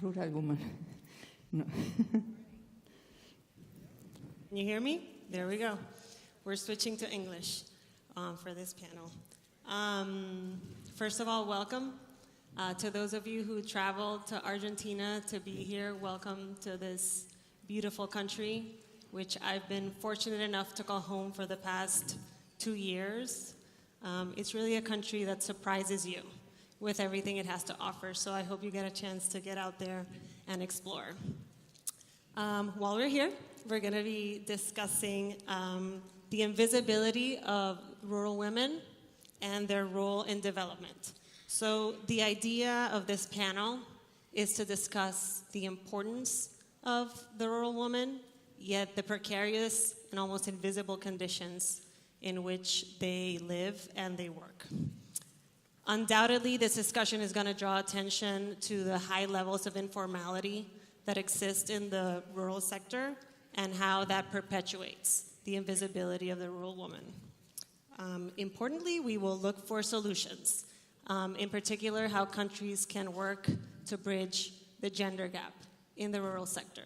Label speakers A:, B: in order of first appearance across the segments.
A: rural woman. No.
B: Can you hear me? There we go. We're switching to English for this panel. First of all, welcome. To those of you who traveled to Argentina to be here, welcome to this beautiful country, which I've been fortunate enough to call home for the past 2 years. It's really a country that surprises you with everything it has to offer, so I hope you get a chance to get out there and explore. While we're here, we're going to be discussing the invisibility of rural women and their role in development. So the idea of this panel is to discuss the importance of the rural woman, yet the precarious and almost invisible conditions in which they live and they work. Undoubtedly, this discussion is going to draw attention to the high levels of informality that exist in the rural sector and how that perpetuates the invisibility of the rural woman. Importantly, we will look for solutions, in particular how countries can work to bridge the gender gap in the rural sector.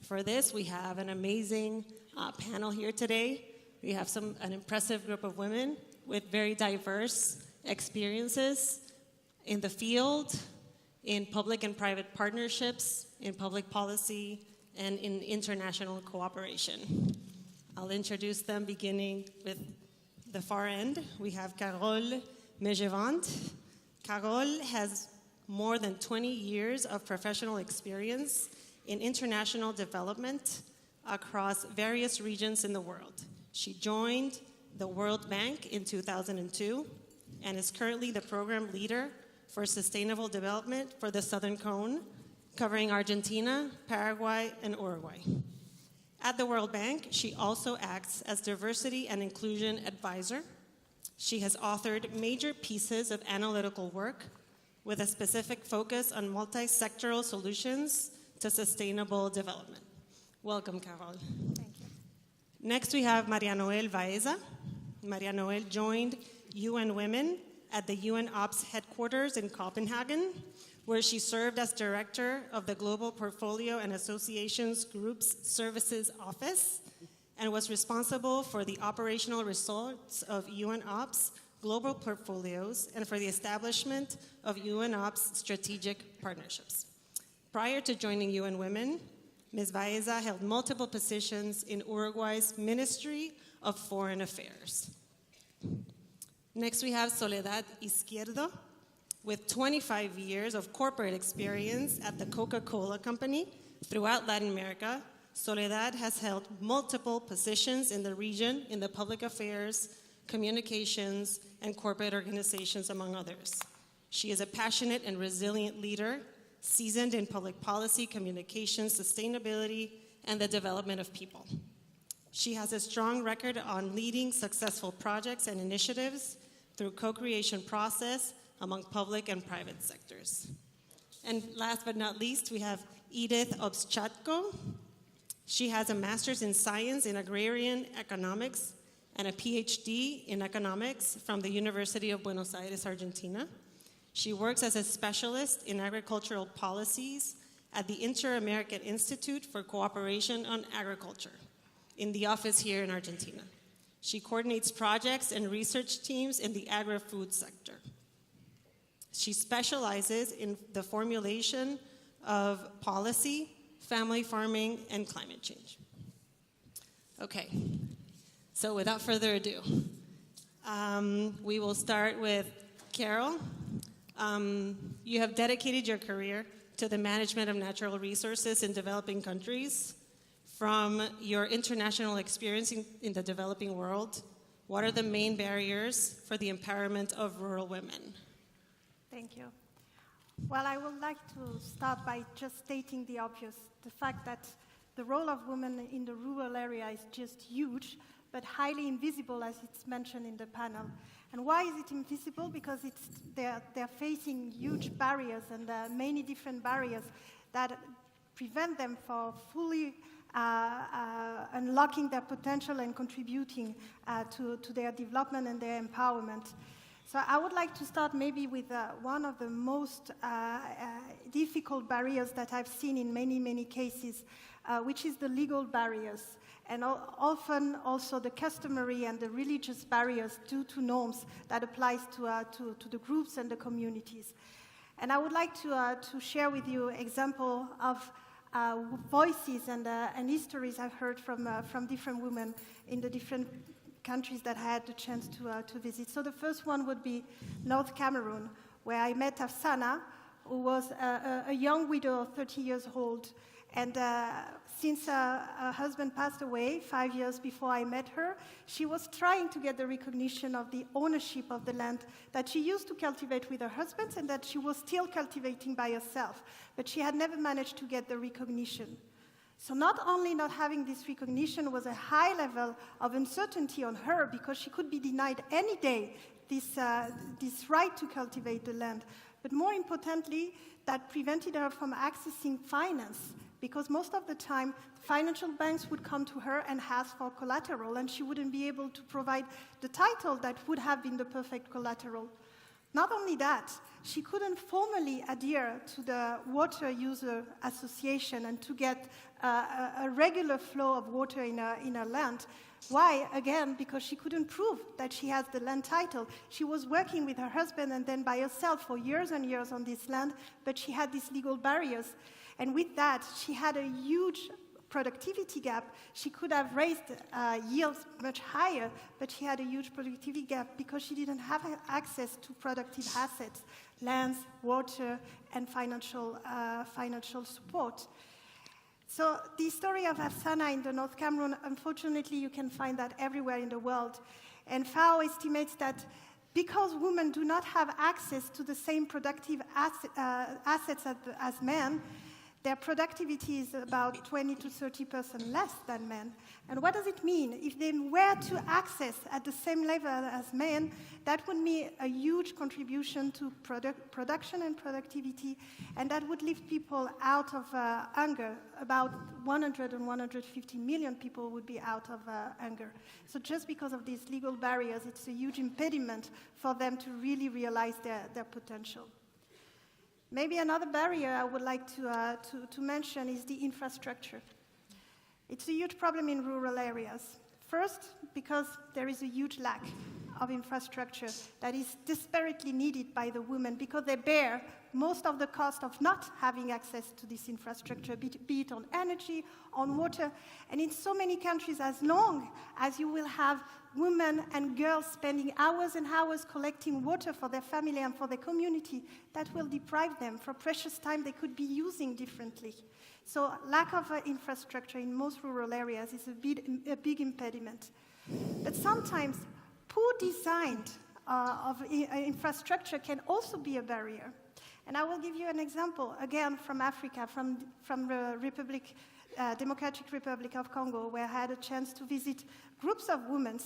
B: For this, we have an amazing panel here today. We have an impressive group of women with very diverse experiences in the field, in public and private partnerships, in public policy, and in international cooperation. I'll introduce them beginning with the far end. We have Carole Megevant. Carole has more than 20 years of professional experience in international development across various regions in the world. She joined the World Bank in 2002 and is currently the program leader for sustainable development for the Southern Cone, covering Argentina, Paraguay, and Uruguay. At the World Bank, she also acts as diversity and inclusion advisor. She has authored major pieces of analytical work with a specific focus on multi-sectoral solutions to sustainable development. Welcome, Carole.
C: Thank you.
B: Next, we have Maria Noel Baeza. Maria Noel joined UN Women at the UN Ops headquarters in Copenhagen, where she served as director of the Global Portfolio and Associations Groups Services Office and was responsible for the operational results of UN Ops global portfolios and for the establishment of UN Ops strategic partnerships. Prior to joining UN Women, Ms. Baeza held multiple positions in Uruguay's Ministry of Foreign Affairs. Next, we have Soledad Izquierdo, with 25 years of corporate experience at the Coca-Cola Company throughout Latin America. Soledad has held multiple positions in the region in the public affairs, communications, and corporate organizations, among others. She is a passionate and resilient leader, seasoned in public policy, communications, sustainability, and the development of people. She has a strong record on leading successful projects and initiatives through co-creation process among public and private sectors. And last but not least, we have Edith Obschatko. She has a master's in science in agrarian economics and a PhD in economics from the University of Buenos Aires, Argentina. She works as a specialist in agricultural policies at the Inter-American Institute for Cooperation on Agriculture in the office here in Argentina. She coordinates projects and research teams in the agri-food sector. She specializes in the formulation of policy, family farming, and climate change. Okay, so without further ado, we will start with Carole. You have dedicated your career to the management of natural resources in developing countries. From your international experience in the developing world, what are the main barriers for the empowerment of rural women?
C: Thank you. Well, I would like to start by just stating the obvious, the fact that the role of women in the rural area is just huge, but highly invisible, as it's mentioned in the panel. And why is it invisible? Because they're facing huge barriers, and many different barriers that prevent them from fully unlocking their potential and contributing to their development and their empowerment. So I would like to start maybe with one of the most difficult barriers that I've seen in many, many cases, which is the legal barriers, and often also the customary and the religious barriers due to norms that applies to the groups and the communities. And I would like to share with you example of voices and histories I've heard from different women in the different countries that I had the chance to visit. So the first one would be North Cameroon, where I met Afsana, who was a young widow of 30 years old. And since her husband passed away 5 years before I met her, she was trying to get the recognition of the ownership of the land that she used to cultivate with her husband and that she was still cultivating by herself. But she had never managed to get the recognition. So not only not having this recognition was a high level of uncertainty on her because she could be denied any day this right to cultivate the land, but more importantly, that prevented her from accessing finance because most of the time, financial banks would come to her and ask for collateral, and she wouldn't be able to provide the title that would have been the perfect collateral. Not only that, she couldn't formally adhere to the Water User Association and to get a regular flow of water in her land. Why? Again, because she couldn't prove that she has the land title. She was working with her husband and then by herself for years and years on this land, but she had these legal barriers. And with that, she had a huge productivity gap. She could have raised yields much higher, but she had a huge productivity gap because she didn't have access to productive assets, lands, water, and financial support. So the story of Afsana in the North Cameroon, unfortunately, you can find that everywhere in the world. And FAO estimates that because women do not have access to the same productive assets as men, their productivity is about 20 to 30% less than men. And what does it mean? If they were to access at the same level as men, that would mean a huge contribution to production and productivity, and that would lift people out of hunger. About 100 and 150 million people would be out of hunger. So just because of these legal barriers, it's a huge impediment for them to really realize their potential. Maybe another barrier I would like to mention is the infrastructure. It's a huge problem in rural areas. First, because there is a huge lack of infrastructure that is desperately needed by the women because they bear most of the cost of not having access to this infrastructure, be it on energy, on water. And in so many countries, as long as you will have women and girls spending hours and hours collecting water for their family and for their community, that will deprive them for precious time they could be using differently. So lack of infrastructure in most rural areas is a big impediment. But sometimes poor design of infrastructure can also be a barrier. And I will give you an example, again, from Africa, from the Democratic Republic of Congo, where I had a chance to visit groups of women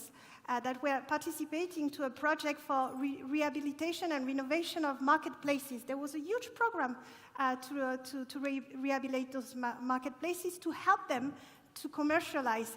C: that were participating to a project for rehabilitation and renovation of marketplaces. There was a huge program to rehabilitate those marketplaces to help them to commercialize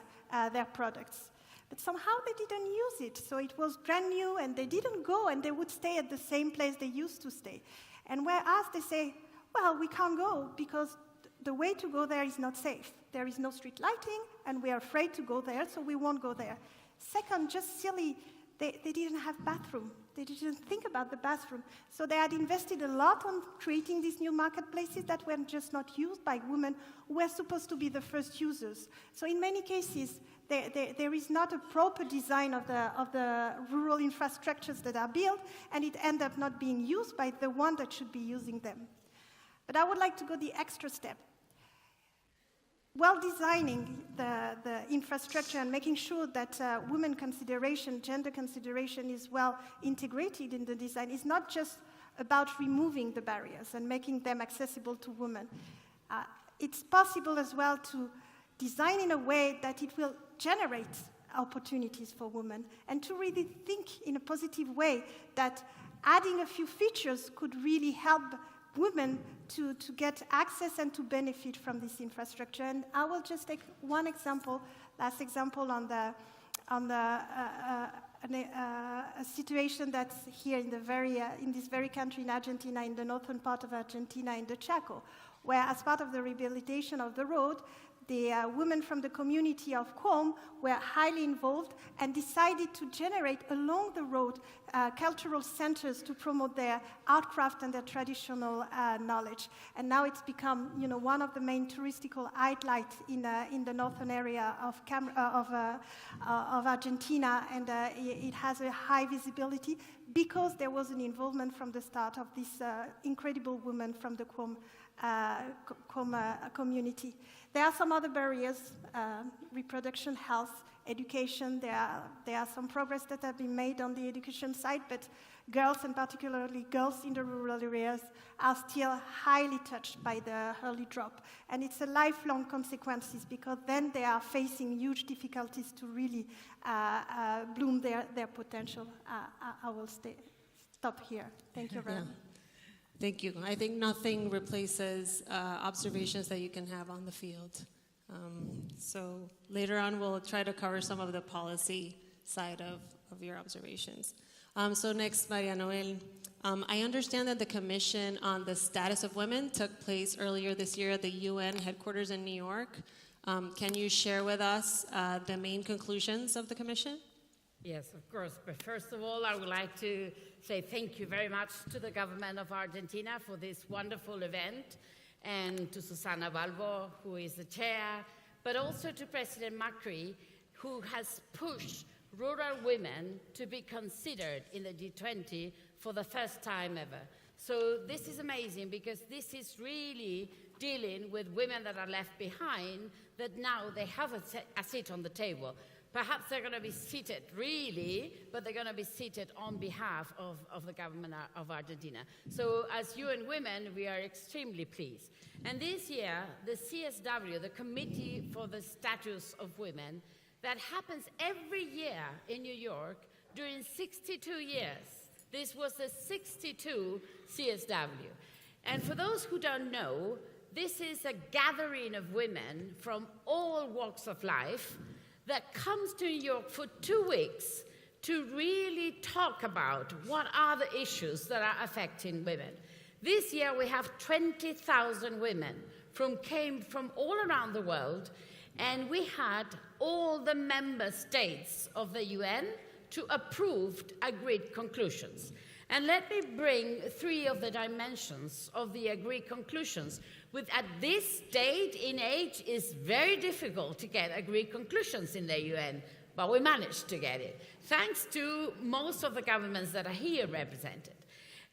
C: their products. But somehow they didn't use it, so it was brand new, and they didn't go, and they would stay at the same place they used to stay. And where asked, they say, well, we can't go because the way to go there is not safe. There is no street lighting, and we are afraid to go there, so we won't go there. Second, just silly, they didn't have bathroom. They didn't think about the bathroom. So they had invested a lot on creating these new marketplaces that were just not used by women who were supposed to be the first users. So in many cases, there is not a proper design of the rural infrastructures that are built, and it ends up not being used by the one that should be using them. But I would like to go the extra step. While designing the infrastructure and making sure that women consideration, gender consideration is well integrated in the design, is not just about removing the barriers and making them accessible to women. It's possible as well to design in a way that it will generate opportunities for women, and to really think in a positive way that adding a few features could really help women to get access and to benefit from this infrastructure. And I will just take one example, last example on an a situation that's here in this very country in Argentina, in the northern part of Argentina, in the Chaco, where as part of the rehabilitation of the road, the women from the community of Qom were highly involved and decided to generate along the road cultural centers to promote their art craft and their traditional knowledge. And now it's become, one of the main touristical highlights in the northern area of Argentina, and it has a high visibility because there was an involvement from the start of this incredible woman from the Qom community. There are some other barriers, reproduction, health, education. There are some progress that have been made on the education side, but girls, and particularly girls in the rural areas, are still highly touched by the early drop. And it's a lifelong consequences, because then they are facing huge difficulties to really bloom their potential. I will stop here. Thank you very much.
B: Thank you. I think nothing replaces observations that you can have on the field. So later on, we'll try to cover some of the policy side of your observations. So next, Maria Noel. I understand that the Commission on the Status of Women took place earlier this year at the UN headquarters in New York. Can you share with us the main conclusions of the Commission?
D: Yes, of course. But first of all, I would like to say thank you very much to the government of Argentina for this wonderful event, and to Susana Balbo, who is the chair, but also to President Macri, who has pushed rural women to be considered in the G20 for the first time ever. So this is amazing, because this is really dealing with women that are left behind, that now they have a seat on the table. Perhaps they're going to be seated, really, but they're going to be seated on behalf of the government of Argentina. So as UN Women, we are extremely pleased. And this year, the CSW, the Committee for the Status of Women, that happens every year in New York during 62 years. This was the 62 CSW. And for those who don't know, this is a gathering of women from all walks of life that comes to New York for 2 weeks to really talk about what are the issues that are affecting women. This year we have 20,000 women came from all around the world, and we had all the member states of the UN to approve agreed conclusions. And let me bring 3 of the dimensions of the agreed conclusions. At this stage in age, it's very difficult to get agreed conclusions in the UN, but we managed to get it, thanks to most of the governments that are here represented.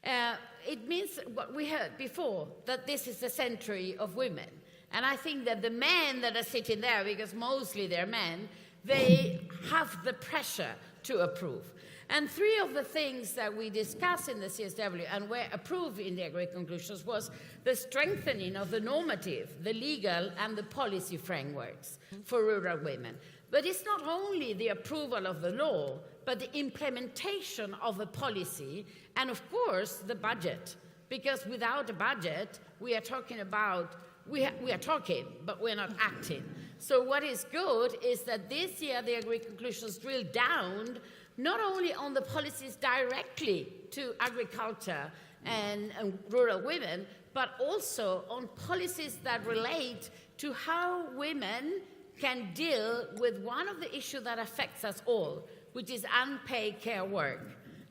D: It means what we heard before, that this is the century of women. And I think that the men that are sitting there, because mostly they're men, they have the pressure to approve. And 3 of the things that we discussed in the CSW and were approved in the agreed conclusions was the strengthening of the normative, the legal and the policy frameworks for rural women. But it's not only the approval of the law, but the implementation of the policy and, of course, the budget. Because without a budget, we are talking about, we are talking, but we're not acting. So what is good is that this year the agreed conclusions drill down not only on the policies directly to agriculture and rural women, but also on policies that relate to how women can deal with one of the issues that affects us all, which is unpaid care work,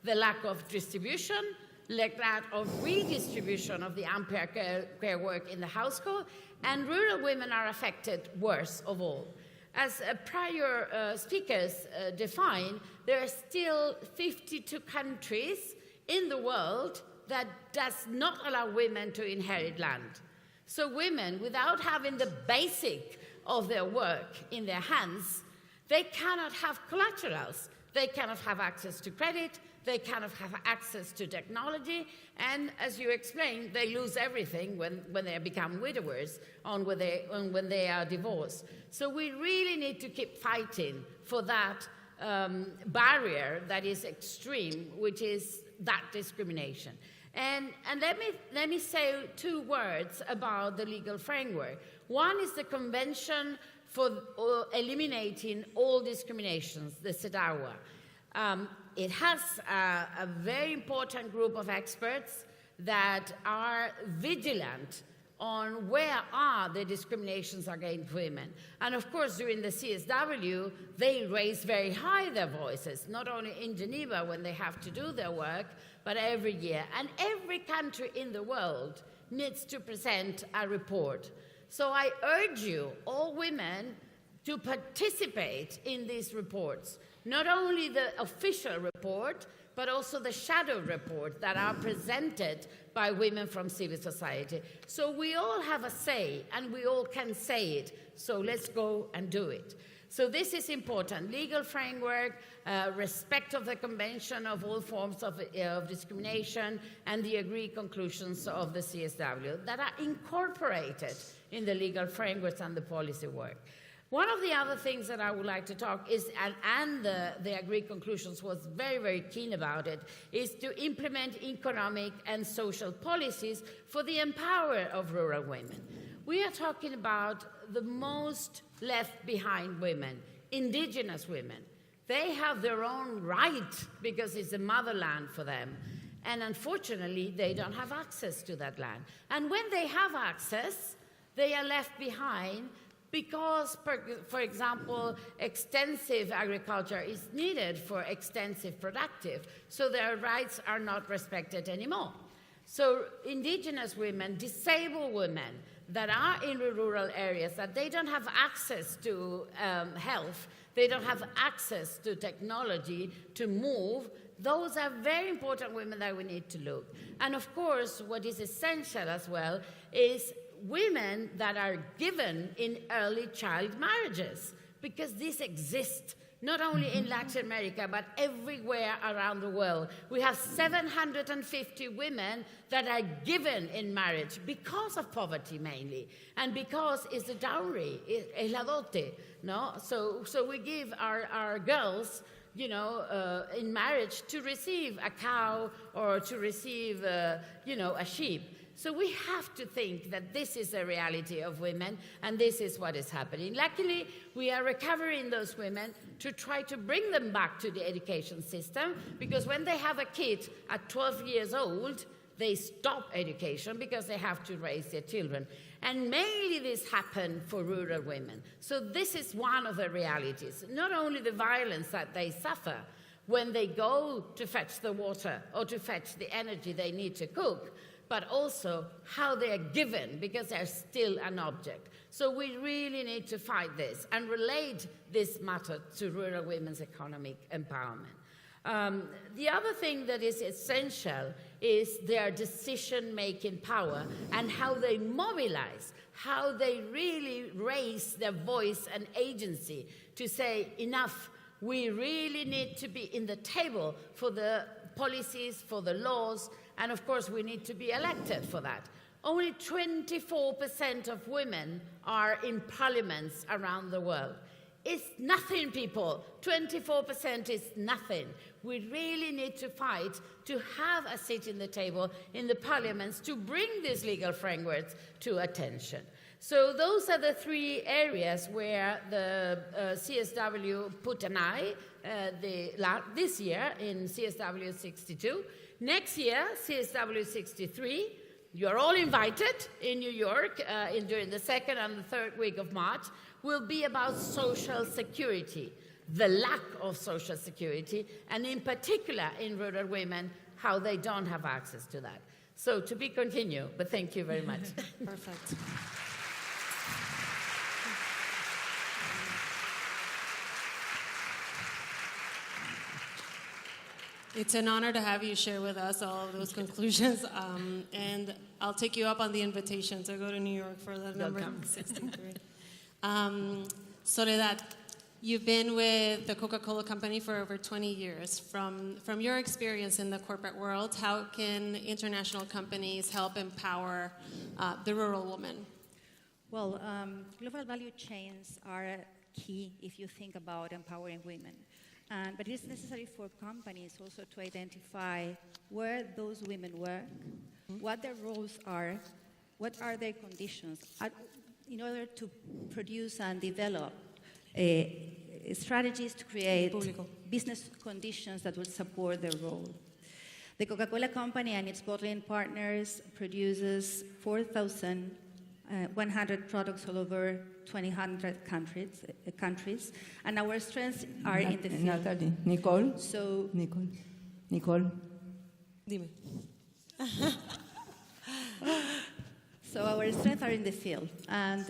D: the lack of distribution, like that of redistribution of the unpaid care work in the household, and rural women are affected worst of all. As prior speakers defined, there are still 52 countries in the world that does not allow women to inherit land. So women, without having the basic of their work in their hands, they cannot have collaterals. They cannot have access to credit. They cannot have access to technology. And as you explained, they lose everything when they become widowers or when they are divorced. So we really need to keep fighting for that barrier that is extreme, which is that discrimination. And let me say 2 words about the legal framework. One is the Convention for Eliminating All Discriminations, the CEDAW. It has a very important group of experts that are vigilant on where are the discriminations against women. And of course, during the CSW, they raise very high their voices, not only in Geneva when they have to do their work, but every year. And every country in the world needs to present a report. So I urge you, all women, to participate in these reports. Not only the official report, but also the shadow report that are presented by women from civil society. So we all have a say, and we all can say it. So let's go and do it. So this is important. Legal framework, respect of the Convention of all forms of discrimination, and the agreed conclusions of the CSW that are incorporated in the legal frameworks and the policy work. One of the other things that I would like to talk is, and the agreed conclusions was very, very keen about it, is to implement economic and social policies for the empowerment of rural women. We are talking about the most left behind women, indigenous women. They have their own right because it's a motherland for them. And unfortunately, they don't have access to that land. And when they have access, they are left behind because, for example, extensive agriculture is needed for extensive productive, so their rights are not respected anymore. So indigenous women, disabled women that are in the rural areas, that they don't have access to health, they don't have access to technology to move, those are very important women that we need to look. And of course, what is essential as well is women that are given in early child marriages, because this exists not only in Latin America, but everywhere around the world. We have 750 women that are given in marriage because of poverty mainly, and because it's a dowry, es la dote, no? So we give our girls, you know, in marriage to receive a cow or to receive, you know, a sheep. So we have to think that this is the reality of women, and this is what is happening. Luckily, we are recovering those women to try to bring them back to the education system, because when they have a kid at 12 years old, they stop education because they have to raise their children. And mainly this happened for rural women. So this is one of the realities. Not only the violence that they suffer when they go to fetch the water or to fetch the energy they need to cook, but also how they are given, because they're still an object. So we really need to fight this and relate this matter to rural women's economic empowerment. The other thing that is essential is their decision-making power and how they mobilize, how they really raise their voice and agency to say, enough, we really need to be in the table for the policies, for the laws, and of course we need to be elected for that. Only 24% of women are in parliaments around the world. It's nothing, people. 24% is nothing. We really need to fight to have a seat in the table in the parliaments to bring these legal frameworks to attention. So those are the three areas where the CSW put an eye this year in CSW 62. Next year, CSW 63, you're all invited in New York during the second and the third week of March, will be about social security, the lack of social security, and in particular in rural women, how they don't have access to that. So to be continued, but thank you very much.
B: Perfect. It's an honor to have you share with us all of those conclusions, and I'll take you up on the invitation to go to New York for the number 63. Soledad, you've been with the Coca-Cola Company for over 20 years. From your experience in the corporate world, how can international companies help empower the rural woman?
A: Well, global value chains are key if you think about empowering women. But it's necessary for companies also to identify where those women work, what their roles are, what are their conditions, in order to produce and develop strategies to create business conditions that will support their role. The Coca-Cola Company and its bottling partners produces 4,100 products all over 200 countries, and our strengths are in the field.
E: Natalie, Nicole.
A: So,
E: Nicole.
B: Dime.
A: So our strengths are in the field and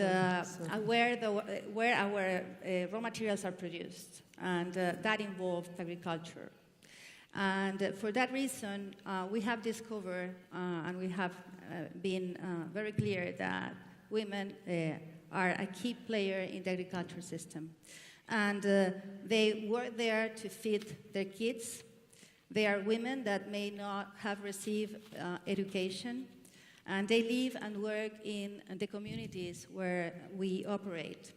A: where our raw materials are produced, and that involves agriculture. And for that reason, we have discovered and we have been very clear that women are a key player in the agriculture system. And they work there to feed their kids. They are women that may not have received education, and they live and work in the communities where we operate.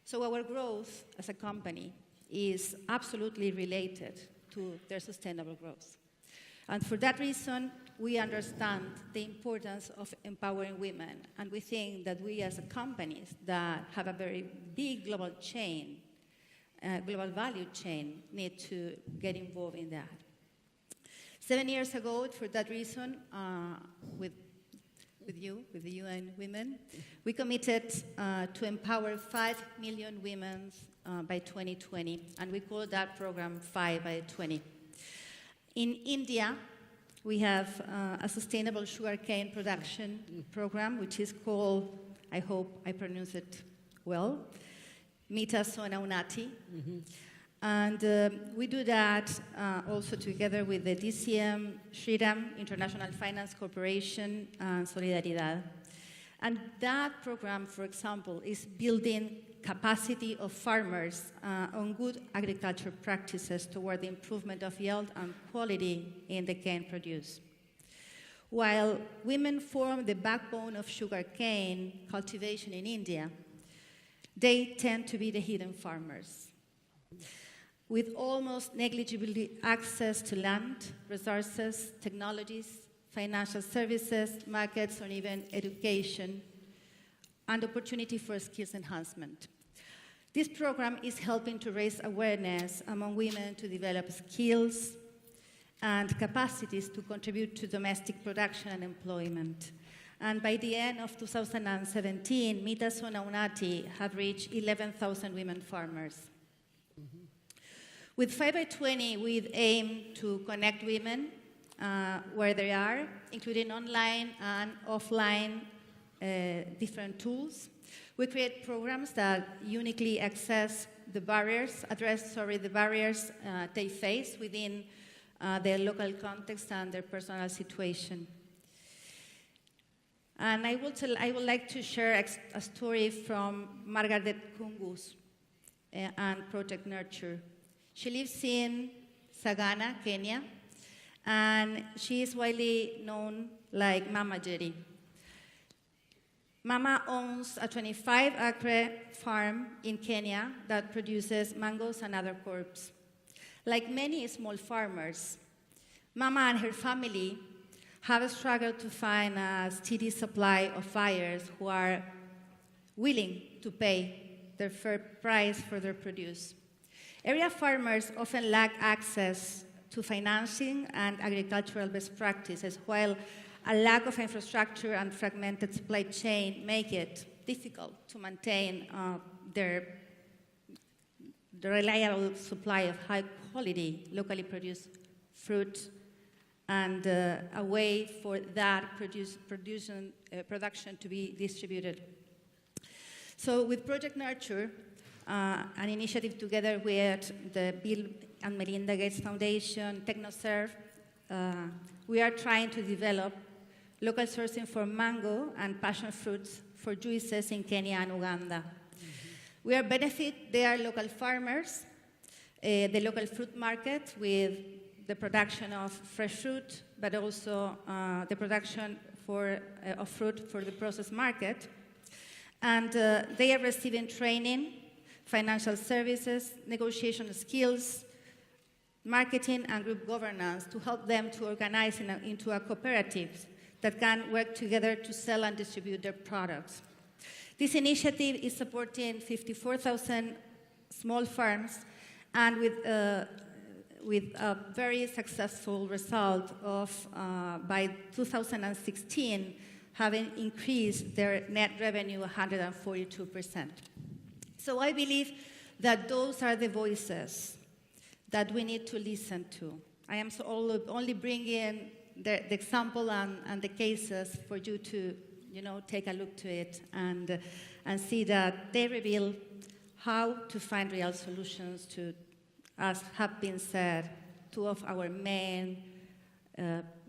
A: So our growth as a company is absolutely related to their sustainable growth. And for that reason, we understand the importance of empowering women, and we think that we as companies that have a very big global chain, global value chain, need to get involved in that. 7 years ago, for that reason, with the UN Women, we committed to empower 5 million women by 2020, and we call that program 5 by 20. In India, we have a sustainable sugarcane production program, which is called, I hope I pronounce it well, Mita Sona Unati. And we do that also together with the DCM, Shriram, International Finance Corporation, and Solidaridad. And that program, for example, is building capacity of farmers on good agriculture practices toward the improvement of yield and quality in the cane produce. While women form the backbone of sugarcane cultivation in India, they tend to be the hidden farmers, with almost negligible access to land, resources, technologies, financial services, markets, or even education, and opportunity for skills enhancement. This program is helping to raise awareness among women to develop skills and capacities to contribute to domestic production and employment. And by the end of 2017, Mita Sona Unati have reached 11,000 women farmers. With 5 by 20, we aim to connect women where they are, including online and offline different tools. We create programs that uniquely address the barriers they face within their local context and their personal situation. And I would like to share a story from Margaret Kungus and Project Nurture. She lives in Sagana, Kenya, and she is widely known like Mama Jerry. Mama owns a 25-acre farm in Kenya that produces mangoes and other crops. Like many small farmers, Mama and her family have struggled to find a steady supply of buyers who are willing to pay their fair price for their produce. Area farmers often lack access to financing and agricultural best practices, while a lack of infrastructure and fragmented supply chain make it difficult to maintain the reliable supply of high-quality, locally produced fruit and a way for that production to be distributed. So with Project Nurture, an initiative together with the Bill and Melinda Gates Foundation, TechnoServe, we are trying to develop local sourcing for mango and passion fruits for juices in Kenya and Uganda. We are benefit their local farmers, the local fruit market with the production of fresh fruit, but also the production of fruit for the processed market. And they are receiving training, financial services, negotiation skills, marketing, and group governance to help them to organize into a cooperative that can work together to sell and distribute their products. This initiative is supporting 54,000 small firms, and with a very successful result of, by 2016, having increased their net revenue 142%. So I believe that those are the voices that we need to listen to. I am only bringing the example and the cases for you to, take a look to it and see that they reveal how to find real solutions to, as have been said, two of our main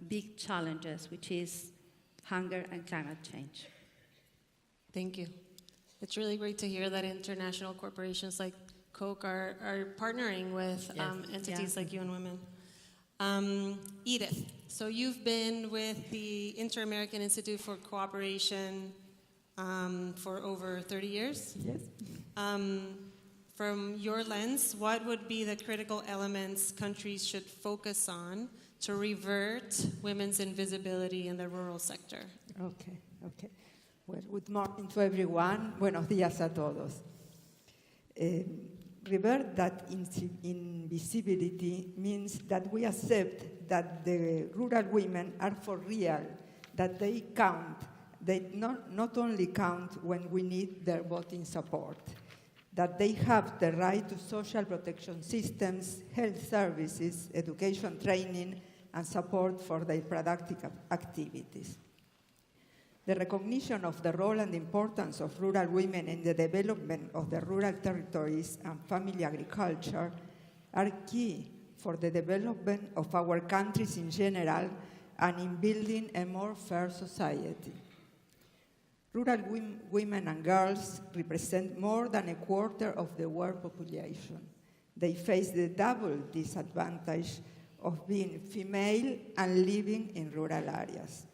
A: big challenges, which is hunger and climate change.
B: Thank you. It's really great to hear that international corporations like Coke are partnering with entities like UN Women. Edith, so you've been with the Inter-American Institute for Cooperation for over 30 years?
E: Yes.
B: From your lens, what would be the critical elements countries should focus on to revert women's invisibility in the rural sector?
F: Okay. Well, good morning to everyone. Buenos días a todos. Revert that invisibility means that we accept that the rural women are for real, that they count. They not only count when we need their voting support, that they have the right to social protection systems, health services, education training, and support for their productive activities. The recognition of the role and importance of rural women in the development of the rural territories and family agriculture are key for the development of our countries in general and in building a more fair society. Rural women and girls represent more than a quarter of the world population. They face the double disadvantage of being female and living in rural areas.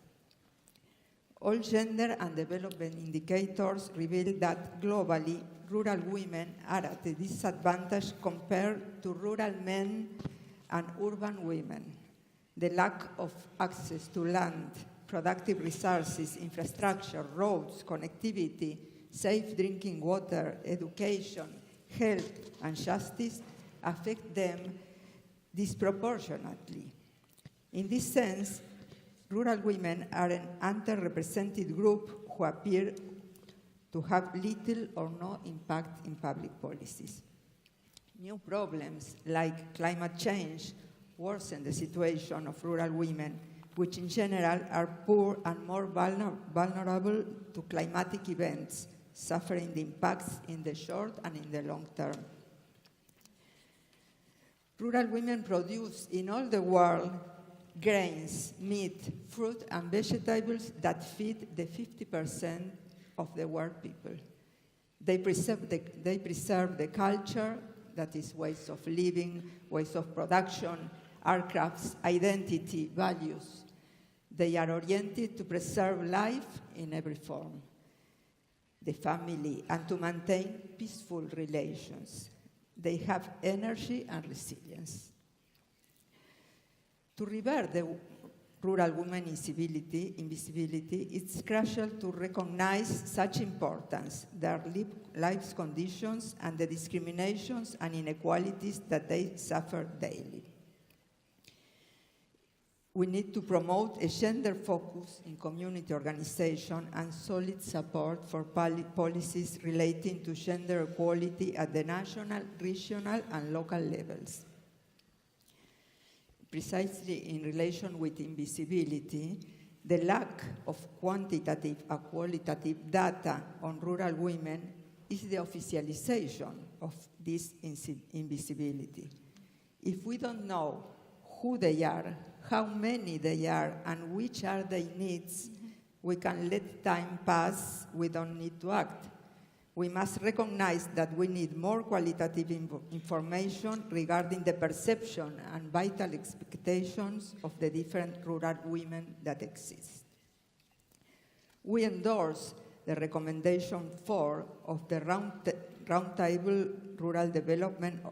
F: All gender and development indicators reveal that globally, rural women are at a disadvantage compared to rural men and urban women. The lack of access to land, productive resources, infrastructure, roads, connectivity, safe drinking water, education, health, and justice affect them disproportionately. In this sense, rural women are an underrepresented group who appear to have little or no impact in public policies. New problems like climate change worsen the situation of rural women, which in general are poor and more vulnerable to climatic events, suffering the impacts in the short and in the long term. Rural women produce in all the world grains, meat, fruit, and vegetables that feed the 50% of the world people. They preserve the culture, that is ways of living, ways of production, art crafts, identity, values. They are oriented to preserve life in every form, the family, and to maintain peaceful relations. They have energy and resilience. To revert the rural women's invisibility, it's crucial to recognize such importance, their lives conditions, and the discriminations and inequalities that they suffer daily. We need to promote a gender focus in community organization and solid support for policies relating to gender equality at the national, regional, and local levels. Precisely in relation with invisibility, the lack of quantitative and qualitative data on rural women is the officialization of this invisibility. If we don't know who they are, how many they are, and which are their needs, we can let time pass. We don't need to act. We must recognize that we need more qualitative information regarding the perception and vital expectations of the different rural women that exist. We endorse the recommendation 4 of the Roundtable Rural Development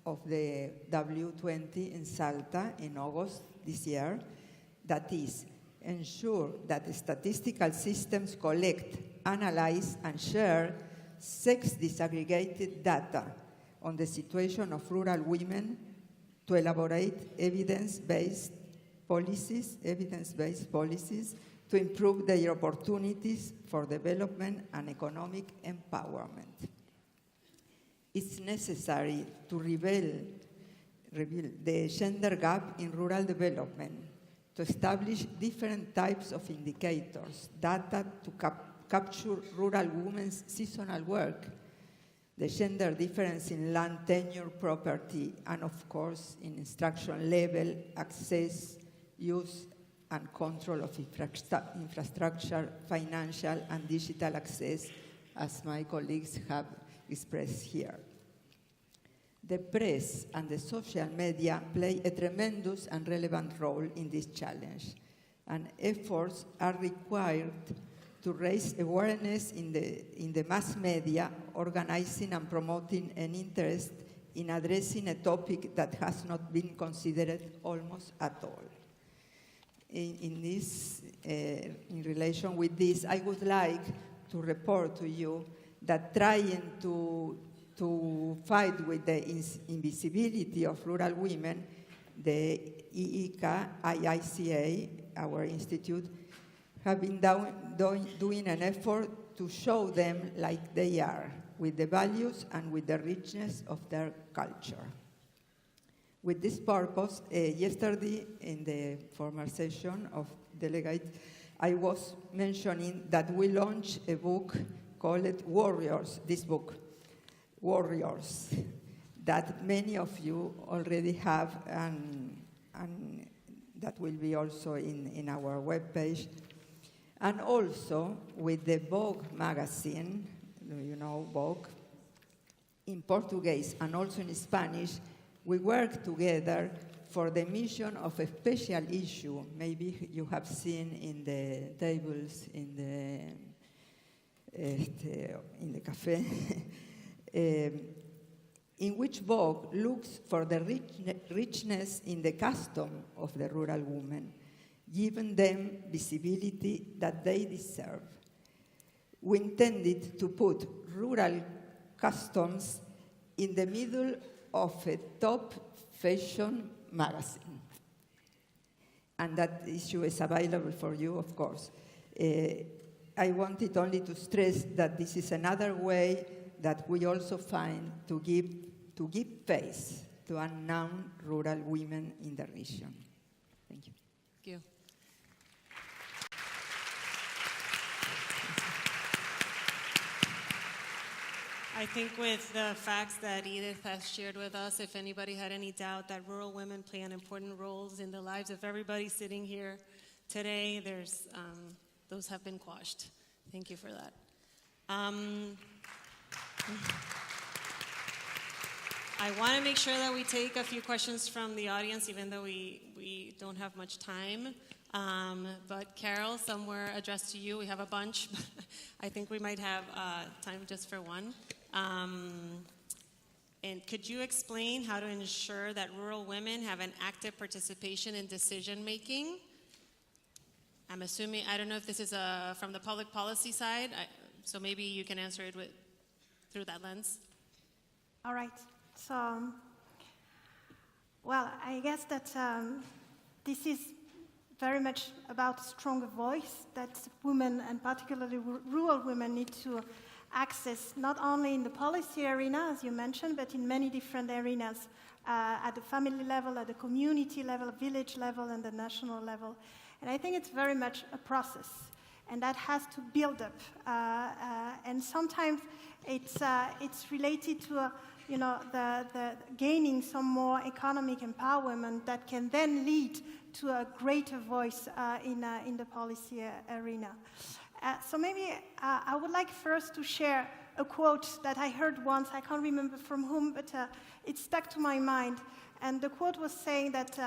F: of the W20 in Salta in August this year, that is, ensure that statistical systems collect, analyze, and share sex disaggregated data on the situation of rural women to elaborate evidence-based policies to improve their opportunities for development and economic empowerment. It's necessary to reveal the gender gap in rural development, to establish different types of indicators, data to capture rural women's seasonal work, the gender difference in land tenure, property, and of course in instruction level, access, use, and control of infrastructure, financial and digital access, as my colleagues have expressed here. The press and the social media play a tremendous and relevant role in this challenge, and efforts are required to raise awareness in the mass media, organizing and promoting an interest in addressing a topic that has not been considered almost at all. In relation with this, I would like to report to you that trying to fight with the invisibility of rural women, the IICA, our institute, have been doing an effort to show them like they are, with the values and with the richness of their culture. With this purpose, yesterday in the former session of delegates, I was mentioning that we launched a book called Warriors, this book, Warriors, that many of you already have, and that will be also in our webpage. And also with the Vogue magazine, you know Vogue, in Portuguese and also in Spanish, we work together for the mission of a special issue. Maybe you have seen in the tables in the cafe, in which Vogue looks for the richness in the custom of the rural women, giving them visibility that they deserve. We intended to put rural customs in the middle of a top fashion magazine. And that issue is available for you, of course. I wanted only to stress that this is another way that we also find to give face to unknown rural women in the region. Thank you.
B: Thank you. I think with the facts that Edith has shared with us, if anybody had any doubt that rural women play an important role in the lives of everybody sitting here today, those have been quashed. Thank you for that. I want to make sure that we take a few questions from the audience, even though we don't have much time. But Carol, somewhere addressed to you, we have a bunch. I think we might have time just for one. And could you explain how to ensure that rural women have an active participation in decision making? I'm assuming, I don't know if this is from the public policy side, so maybe you can answer it through that lens.
C: All right. So, well, I guess that this is very much about a stronger voice that women, and particularly rural women, need to access, not only in the policy arena, as you mentioned, but in many different arenas, at the family level, at the community level, village level, and the national level. And I think it's very much a process, and that has to build up. And sometimes it's related to the gaining some more economic empowerment that can then lead to a greater voice in the policy arena. So maybe I would like first to share a quote that I heard once. I can't remember from whom, but it stuck to my mind. And the quote was saying that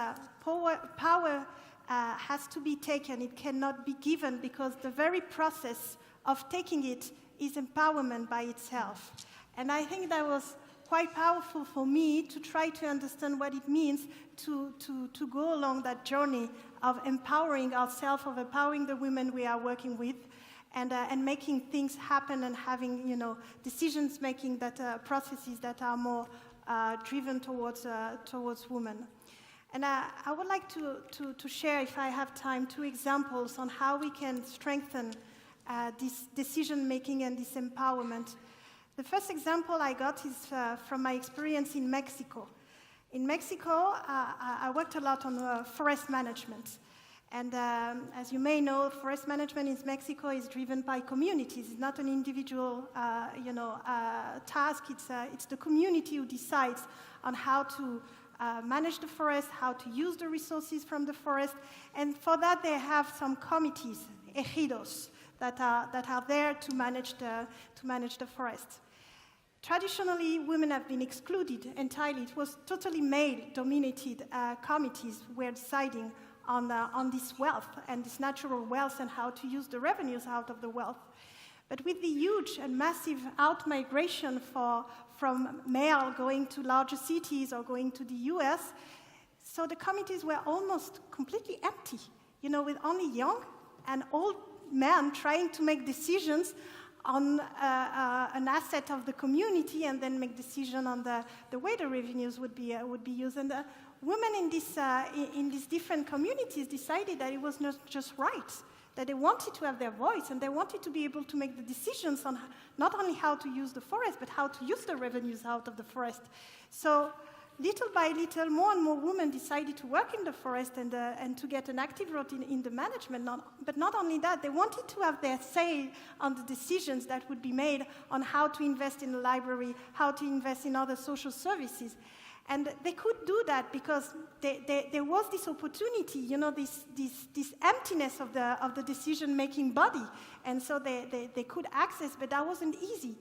C: power has to be taken. It cannot be given, because the very process of taking it is empowerment by itself. And I think that was quite powerful for me to try to understand what it means to go along that journey of empowering ourselves, of empowering the women we are working with, and making things happen and having, decisions making that processes that are more driven towards women. And I would like to share, if I have time, 2 examples on how we can strengthen this decision making and this empowerment. The first example I got is from my experience in Mexico. In Mexico, I worked a lot on forest management. And as you may know, forest management in Mexico is driven by communities. It's not an individual, task. It's the community who decides on how to manage the forest, how to use the resources from the forest. And for that, they have some committees, ejidos, that are there to manage the forest. Traditionally, women have been excluded entirely. It was totally male-dominated committees were deciding on this wealth and this natural wealth and how to use the revenues out of the wealth. But with the huge and massive out-migration from male going to larger cities or going to the US, so the committees were almost completely empty, with only young and old men trying to make decisions on an asset of the community and then make decision on the way the revenues would be used. And women in these different communities decided that it was not just right, that they wanted to have their voice and they wanted to be able to make the decisions on not only how to use the forest, but how to use the revenues out of the forest. So little by little, more and more women decided to work in the forest and to get an active role in the management. But not only that, they wanted to have their say on the decisions that would be made on how to invest in the library, how to invest in other social services. And they could do that because there was this opportunity, this emptiness of the decision-making body. And so they could access, but that wasn't easy.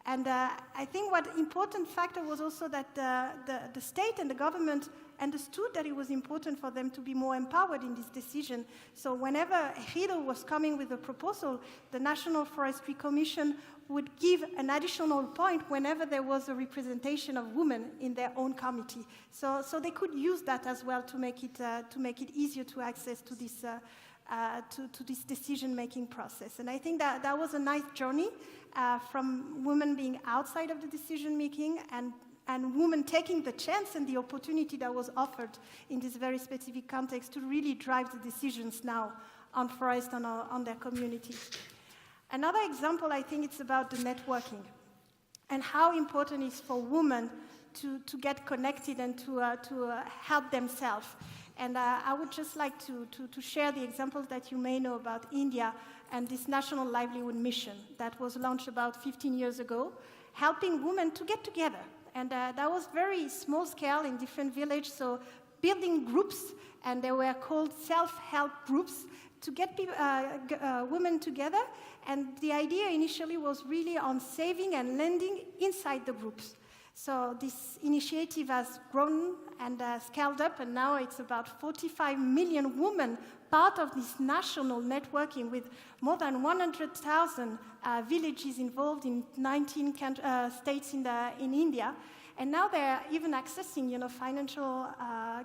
C: And I think what important factor was also that the state and the government understood that it was important for them to be more empowered in this decision. So whenever Ejido was coming with a proposal, the National Forestry Commission would give an additional point whenever there was a representation of women in their own committee. So they could use that as well to make it easier to access to this to this decision-making process. And I think that was a nice journey from women being outside of the decision-making and women taking the chance and the opportunity that was offered in this very specific context to really drive the decisions now on forest and on their communities. Another example, I think it's about the networking and how important it is for women to get connected and to help themselves. And I would just like to share the examples that you may know about India and this National Livelihood Mission that was launched about 15 years ago, helping women to get together. And that was very small scale in different villages, so building groups, and they were called self-help groups, to get women together. And the idea initially was really on saving and lending inside the groups. So this initiative has grown and scaled up, and now it's about 45 million women part of this national networking with more than 100,000 villages involved in 19 states in India. And now they're even accessing, financial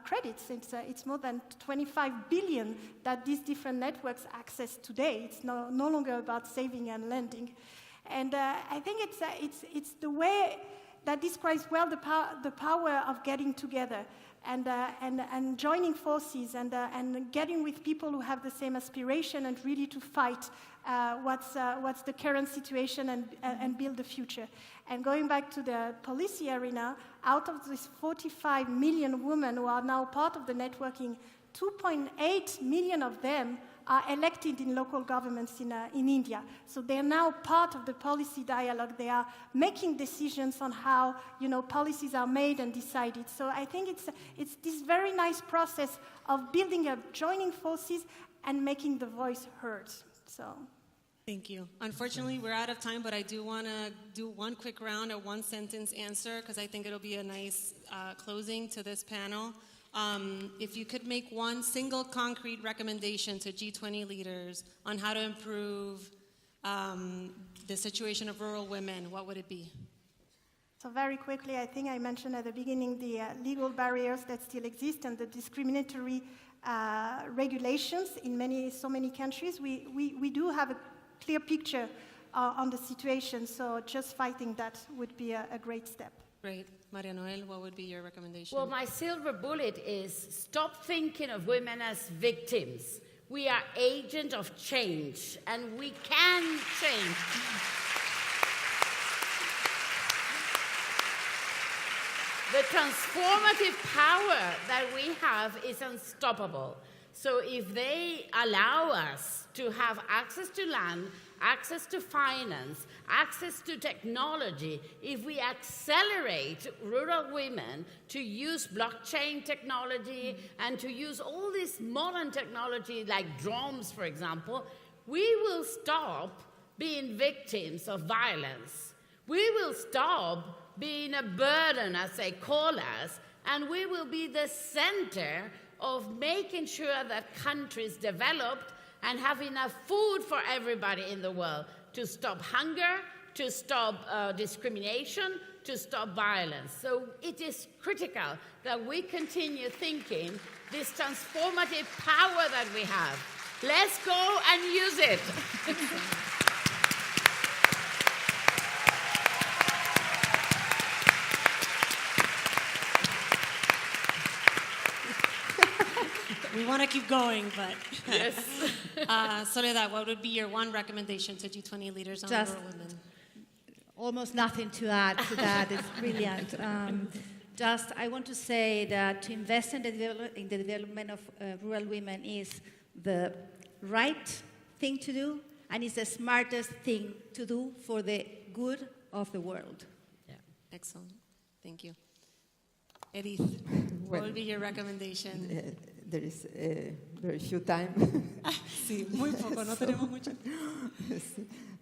C: credits. It's more than 25 billion that these different networks access today. It's no longer about saving and lending. And I think it's the way that describes well the power of getting together and joining forces and getting with people who have the same aspiration and really to fight what's the current situation and build the future. And going back to the policy arena, out of these 45 million women who are now part of the networking, 2.8 million of them are elected in local governments in India. So they're now part of the policy dialogue. They are making decisions on how policies are made and decided. So I think it's this very nice process of building up, joining forces, and making the voice heard. So.
B: Thank you. Unfortunately, we're out of time, but I do want to do one quick round, a one-sentence answer, because I think it'll be a nice closing to this panel. If you could make one single concrete recommendation to G20 leaders on how to improve the situation of rural women, what would it be?
C: So very quickly, I think I mentioned at the beginning the legal barriers that still exist and the discriminatory regulations in so many countries. We do have a clear picture on the situation. So just fighting that would be a great step.
B: Great. Maria Noel, what would be your recommendation?
D: Well, my silver bullet is stop thinking of women as victims. We are agents of change, and we can change. The transformative power that we have is unstoppable. So if they allow us to have access to land, access to finance, access to technology, if we accelerate rural women to use blockchain technology and to use all this modern technology like drones, for example, we will stop being victims of violence. We will stop being a burden, as they call us, and we will be the center of making sure that countries developed and have enough food for everybody in the world to stop hunger, to stop discrimination, to stop violence. So it is critical that we continue thinking this transformative power that we have. Let's go and use it.
B: We want to keep going, but
D: Yes.
B: Soledad, what would be your one recommendation to G20 leaders on
A: Just-
B: rural women?
A: Almost nothing to add to that. It's brilliant. I want to say that to invest in the development of rural women is the right thing to do, and it's the smartest thing to do for the good of the world.
B: Excellent. Thank you. Edith, what
F: Well,
B: would be your recommendation?
F: There is very few time.
B: Sí, muy poco, no tenemos mucho.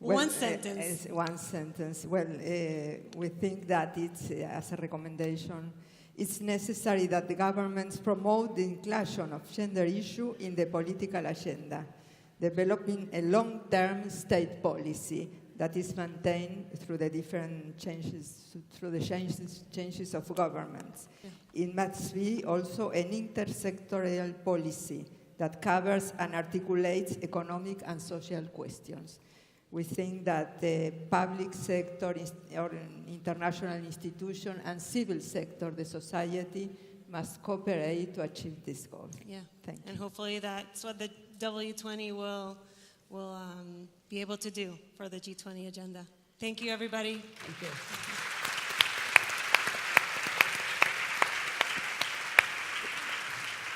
F: Well,
B: One sentence.
F: One sentence. Well, we think that it's, as a recommendation, it's necessary that the governments promote the inclusion of gender issue in the political agenda, developing a long-term state policy that is maintained through the different changes, through the changes of governments.
B: Yeah.
F: It must be also an intersectoral policy that covers and articulates economic and social questions. We think that the public sector or international institution and civil sector, the society, must cooperate to achieve this goal.
B: Yeah.
F: Thank you.
B: And hopefully that's what the W20 will be able to do for the G20 agenda. Thank you, everybody.
D: Thank you.